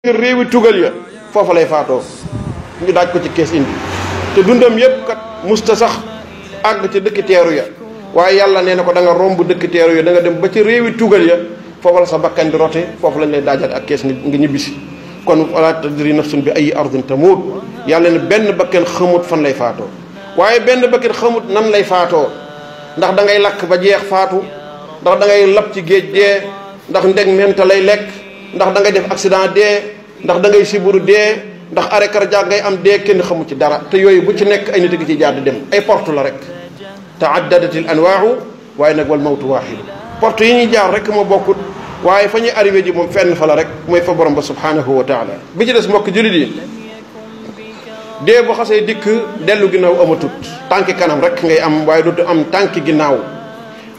réewi tugal ya foofa lay faatoo ñu daaj ko ci kees indi te dundam yépp kat musta sax àgg ci dëkki teeru ya waaye yàlla nee na ko da nga romb dëkki teeru ya da nga dem ba ci réewi tugal ya foofa la sa bakkan di rote foofu lañ lay daajal ak kees nga ñibbisi kon wala tadri nafsun bi ay ardin tamut yàlla ne benn bakkan xamut fan lay faatoo waaye benn bakkan xamut nan lay faatoo ndax da ngay lakk ba jeex faatu ndax da ngay lab ci géej dee ndax ndeg menta lay lekk ndax da ngay def accident dee ndax da ngay siburu dee ndax arrêt cardiaque ngay am dee kenn xamu ci dara te yooyu bu ci nekk ay nit a ngi ci jaar di dem ay porte la rek taaddadatil anwaau waaye nag wal mawtu waaxidu porte yi ñuy jaar rek moo bokkut waaye fa ñuy arrivé ji moom fenn fa la rek mooy fa borom ba subhanahu wa taala bi ci des mbokk jullit yi dee bu xasee dikk dellu ginnaaw amatut tànki kanam rek ngay am waaye dootu am tànki ginnaaw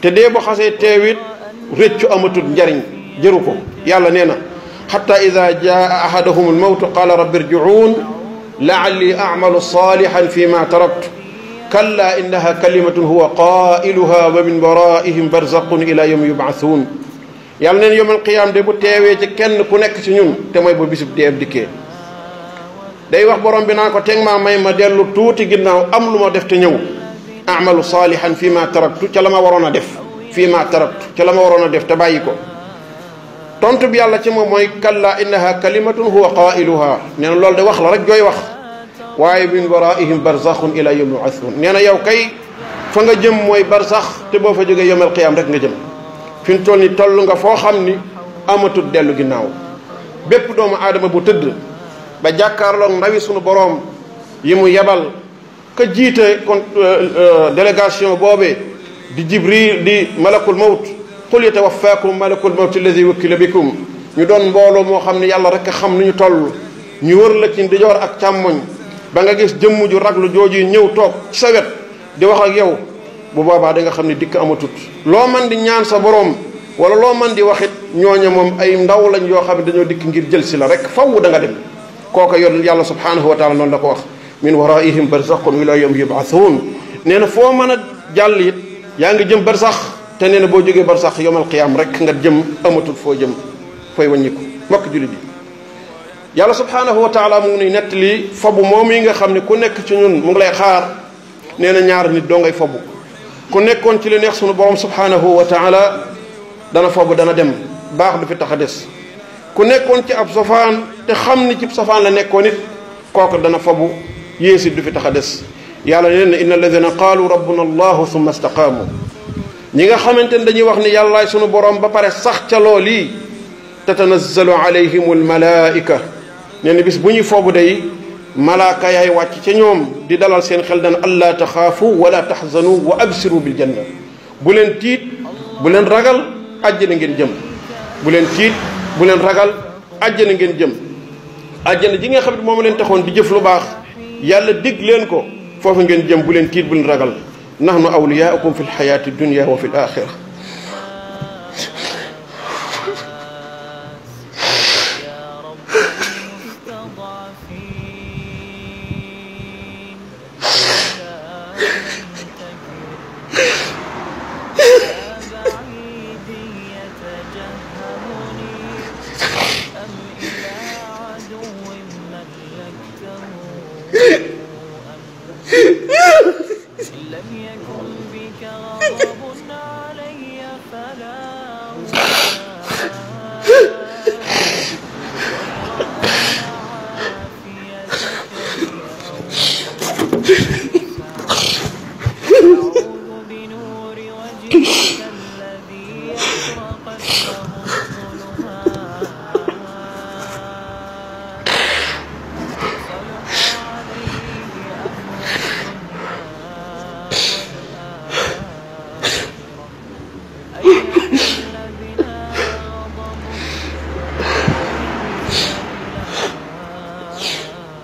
te dee bu xasee teewit réccu amatut njariñ jëru ko yàlla nee na xatta ida jaa ahadahum almawtu qala rabbi irji'un la'alli a'malu salihan fi ma taraktu kalla innaha kalimatun huwa qailuha wa min waraihim barzaqun ila yawmi yub'athun yàlla neen yawmal qiyaam de bu teewee ci kenn ku nekk ci ñun te mooy ba bisub dee dikkee day wax borom bi naan ko teg maa may ma dellu tuuti ginnaaw am lu ma def te ñëw a'malu salihan fi ma taraktu ca la ma waroon a def fii ma taraktu ca la ma waroon a def te bàyyi ko tontu bi yàlla ci moom mooy kalla innaha kalimatun huwa qailuha nee na loolu de wax la rek jooy wax waaye min waraihim barzaxun ila yawmi yub'athun nee na yow kay fa nga jëm mooy barzax te boo fa jógee yawmal qiyaam rek nga jëm fi mu toll ni toll nga foo xam ni amatul dellu ginnaaw bépp doomu aadama bu tëdd ba jàkkaarloog ndawi sunu boroom yi mu yebal ka jiite kon délégation boobee di jibril di malakul mawt qul yatawaffakum malakul mawt alladi wakkila bikum ñu doon mbooloo moo xam ne yàlla rek a xam ni ñu toll ñu wër la ci ndijoor ak càmmoñ ba nga gis jëmm ju raglu jooju ñëw toog ci sa wet di wax ak yow bu boobaa da nga xam ne dikk amatut loo man di ñaan sa boroom wala loo man di waxit ñooña moom ay ndaw lañ yoo xam ne dañoo dikk ngir jël si la rek faww da nga dem kooka yoon yàlla subhanahu wa taala noonu la ko wax min waraihim barzaqun ila yawmi yub'athun nee na foo mën a jàll it yaa ngi jëm barsax te nee na boo jógee barsax yawmal qiyaam rek nga jëm amatut foo jëm fooy wàññiku mbokk jullit yi yàlla subhanahu wa taala mu ngi nuy nettali fobu moom yi nga xam ne ku nekk ci ñun mu ngi lay xaar nee na ñaar nit doo ngay fobu ku nekkoon ci li neex sunu borom subhanahu wa taala dana fobu dana dem baax du fi tax a des ku nekkoon ci ab safaan te xam ni ci safaan la nekkoon it kooku dana fobu yéesit du fi tax a des yàlla nee na inna alladina qaalu rabbuna allahu summa istaqaamu ñi nga xamante ne dañuy wax ni yàllaay sunu borom ba pare sax ca loolii tatanazzalu alayhim almalaika nee na bis bu ñuy foobu day malaaka yaay wàcc ca ñoom di dalal seen xel dana allaa taxaafu wala taxzanu wa absiru bil janna bu leen tiit bu leen ragal àjjana ngeen jëm bu leen tiit bu leen ragal àjjana ngeen jëm àjjana ji nga xam ne moom leen taxoon di jëf lu baax yàlla dig leen ko foofu ngeen jëm bu leen tiit bu leen ragal nahnu awliyaukum fi lxayaati dunya wa fi l axira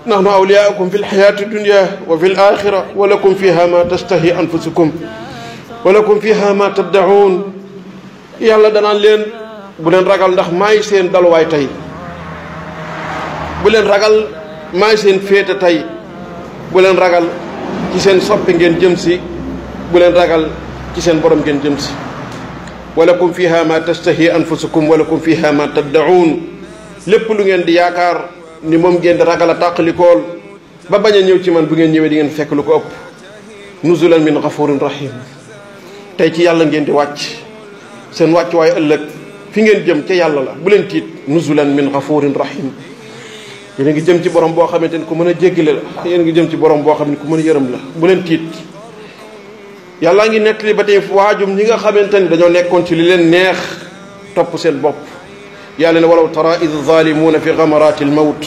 nahnu awliyaukum fi lxayaati dunya wa fi l axira wa lakum fiha ma tastahi anfusukum wa lakum fiha ma taddaun yàlla danaan leen bu leen ragal ndax maay seen daluwaay tey bu leen ragal maay seen féete tey bu leen ragal ci seen soppi ngeen jëm si bu leen ragal ci seen borom ngeen jëm si wa lakum fiha ma tastahi anfusukum wa lakum fiha ma taddaun lépp lu ngeen di yaakaar ni moom ngeen di ragal a tàqalikool ba bañ a ñëw ci man bu ngeen ñëwee di ngeen fekk lu ko ëpp. nuzulan min ghafurin rahim. tey ci yàlla ngeen di wàcc seen wàcc waaye ëllëg fi ngeen jëm ca yàlla la bu leen tiit. nuzulan min ghafurin rahim. yéen a ngi jëm ci borom boo xamante ni ku mën a jéggale la yéen a ngi jëm ci borom boo xam ne ku mën a yërëm la bu leen tiit. yàllaa ngi nettali ba tey waajum ñi nga xamante ni dañoo nekkoon ci li leen neex topp seen bopp. yàlla ne walaw tara id zalimuuna fi gamarati almawt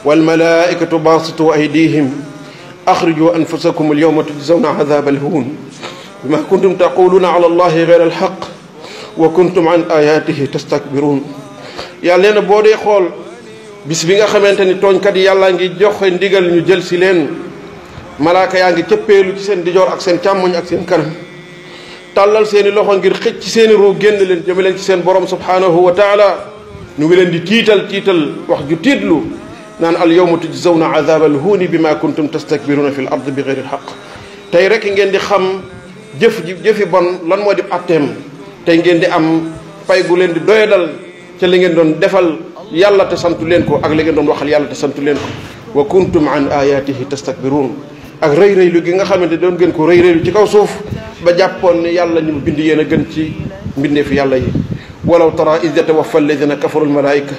walmalaikatu basitu aydihim axriju anfusakum alyawma tujzawna adaba alhuun bima kuntum taquluuna ala allahi gayra alxaq wa kuntum an ayatihi tastakbiruun. yàlla nee na boo dee xool bis bi nga xamante ni tooñkat yi yàllaa ngi joxe ndigal ñu jël si leen malaaka yaa ngi cëppeelu ci seen dijoor ak seen càmmoñ ak seen kanam tàllal seeni loxo ngir xëcc ci seeni ruu génn leen jëme leen ci seen borom subhanahu wa taala ñu ngi leen di tiital wax ju tiitlu naan al yawma tujzawna azaba al huuni bima kuntum tastakbiruna fi l ard bi gayri lxaq. tey rek ngeen di xam jëfi bon lan moo di atteem tey ngeen di am pay gu leen di doyadal ca li ngeen doon defal yàlla te santu leen ko ak li ngeen doon waxal yàlla te santu leen ko. wa kuntum an ayatihi tastakbirun. ak rëy rëylu gi nga xamante doon ngeen ko rëy rëylu ci kaw suuf ba jàppoon ne yàlla ñu bind yéen a gën ci mbindeefi yàlla yi. walaw tara id yatawaffa alladina kafaru almalaika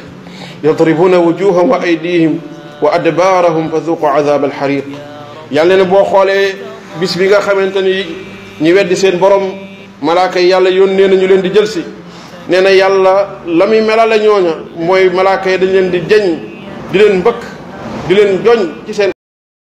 yadribuna wujuhahum wa aydihim wa adbarahum fa dhuqu adhab alxariq. yàlla ne boo xoolee bis bi nga xamante ni ñi weddi seen borom malaaka yi yàlla yónnee na ñu leen di jël si. nee na yàlla la muy melale ñooña mooy malaaka yi dañ leen di jeñ di leen mbëkk di leen joñ ci seen